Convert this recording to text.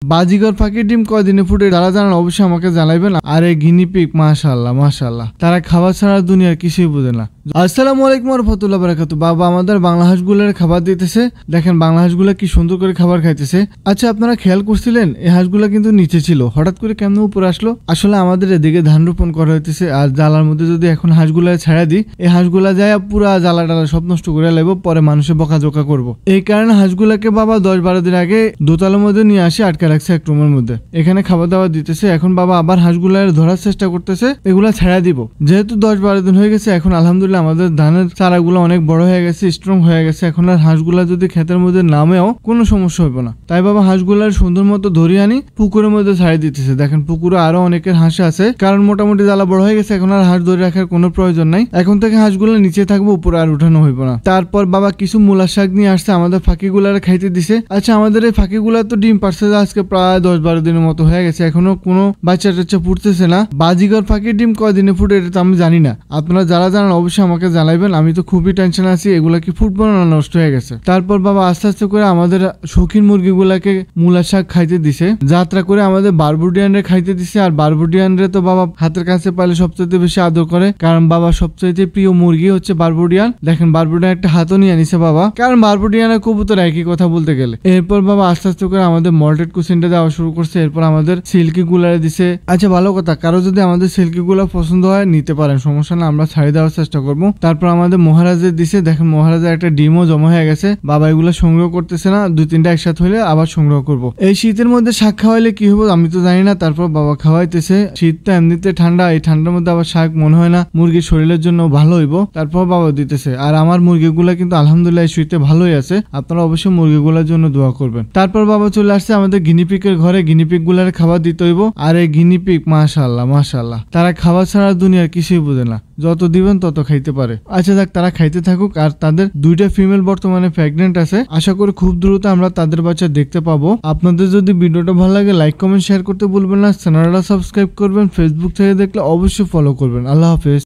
বাজিগর ফাঁকি ডিম কয়দিনে ফুটে যারা জানান অবশ্যই আমাকে জানাইবেন। আর এই গিনিপিগ মাশাআল্লাহ মাশাআল্লাহ, তারা খাবার ছাড়া দুনিয়ার কিছুই বোঝে না। আসসালামু আলাইকুম ওয়া রাহমাতুল্লাহি ওয়া বারাকাতুহু। বাবা আমাদের বাংলা হাঁসগুলোর খাবার দিতেছে, দেখেন বাংলা হাঁসগুলো কি সুন্দর করে খাবার খাইতেছে। আচ্ছা আপনারা খেয়াল করছিলেন এই হাঁসগুলো কিন্তু নিচে ছিল, হঠাৎ করে কেমন উপরে আসলো? আসলে আমাদের এদিকে ধান রোপণ করা হইতেছে, আর জালার মধ্যে যদি এখন হাঁসগুলো ছাড়া দিই, এই হাঁসগুলা যায় পুরা জ্বালা টালা সব নষ্ট করে লাগবো, পরে মানুষে বকাঝোকা করবো। এই কারণে হাঁসগুলাকে বাবা 10-12 দিন আগে দোতলার মধ্যে নিয়ে আসে আটকে রাখছে এক রুমের মধ্যে, এখানে খাবার দাবার দিতেছে। এখন বাবা আবার হাঁসগুলা ধরার চেষ্টা করতেছে, এগুলা ছেড়া দিব। যেহেতু 10-12 দিন হয়ে গেছে, এখন আলহামদুলিল্লাহ আমাদের ধানের চারাগুলো অনেক বড় হয়ে গেছে, স্ট্রং হয়ে গেছে। এখন আর হাঁসগুলা যদি ক্ষেতের মধ্যে নামেও কোনো সমস্যা হবে না। তাই বাবা হাঁসগুলার সুন্দর মতো ধরিয়ে আনি পুকুরের মধ্যে ছাড়িয়ে দিতেছে। দেখেন পুকুরে আরো অনেকের হাঁস আছে, কারণ মোটামুটি জ্বালা বড় হয়ে গেছে, এখন আর হাঁস ধরে রাখার কোনো প্রয়োজন নাই। এখন থেকে হাঁসগুলো নিচে থাকবে, উপরে আর উঠানো হইব না। তারপর বাবা কিছু মূলা শাক নিয়ে আসছে, আমাদের ফাঁকিগুলার খাইতে দিছে। আচ্ছা আমাদের এই ফাঁকিগুলা তো ডিম পারছে আজকে প্রায় 10-12 দিনের মতো হয়ে গেছে, এখনো কোনো বাচ্চা টাচ্চা ফুটতেছে না। বাজিগর ফাঁকির ডিম কয়দিনে ফুটে এটা তো আমি জানি না, আপনারা যারা জানান অবশ্যই আমাকে জানাইবেন। আমি তো খুবই টেনশন আছি, এগুলা কি ফুটবো না নষ্ট হয়ে গেছে। তারপর বাবা আস্তে আস্তে করে আমাদের শৌখিন মুরগিগুলাকে মূলা শাক খাইতে দিছে, যাত্রা করে আমাদের বারবুডিয়ানরে খাইতে দিছে। আর বারবুডিয়ানরে তো বাবা হাতের কাছে পাইলে সবচেয়ে বেশি আদর করে, কারণ বাবা সবচেয়ে প্রিয় মুরগি হচ্ছে বারবুডিয়ান। দেখেন বারবুডিয়ান একটা হাতও নিয়ে নিছে বাবা, কারণ বারবুডিয়ান আর কবুতর একই কথা বলতে গেলে। এরপর বাবা আস্তে আস্তে করে আমাদের মল্টেড কুসিনটা দেওয়া শুরু করছে, এরপর আমাদের সিল্কি গুলারে দিছে। আচ্ছা ভালো কথা, কারো যদি আমাদের সিল্কি গুলা পছন্দ হয় নিতে পারেন, সমস্যা না, আমরা ছাড়িয়ে দেওয়ার চেষ্টা করবো। তারপর আমাদের মহারাজের দিছে, দেখেন মহারাজের একটা ডিমও জমা হয়ে গেছে, বাবা এগুলো সংগ্রহ করতেছে না, 2-3টা একসাথে হইলে আবার সংগ্রহ করব। এই শীতের মধ্যে শাক খাওয়াইলে কি হবো আমি তো জানি না। তারপর বাবা খাওয়াইতেছে, শীতটা এমনিতে ঠান্ডা, এই ঠান্ডার মধ্যে আবার শাক মনে হয় না মুরগির শরীরের জন্য ভালো হইব। তারপর বাবা দিতেছে, আর আমার মুরগিগুলা কিন্তু আলহামদুলিল্লাহ এই শীতে ভালোই আছে, আপনারা অবশ্যই মুরগিগুলোর জন্য দোয়া করবেন। তারপর বাবা চলে আসছে আমাদের গিনিপিকের ঘরে, গিনিপিক গুলার খাবার দিতে হইব। আর এই গিনিপিক মাশাআল্লাহ মাশাআল্লাহ, তারা খাবার ছাড়া দুনিয়ার কিছুই বোঝে না, যত দিবেন তত খাইতে পারে। আচ্ছা যাক, তারা খাইতে থাকুক। আর তাদের 2টা ফিমেল বর্তমানে প্রেগনেন্ট আছে, আশা করি খুব দ্রুত আমরা তাদের বাচ্চা দেখতে পাবো। আপনাদের যদি ভিডিওটা ভালো লাগে লাইক কমেন্ট শেয়ার করতে ভুলবেন না, চ্যানেলটা সাবস্ক্রাইব করবেন, ফেসবুক থেকে দেখলে অবশ্যই ফলো করবেন। আল্লাহ হাফেজ।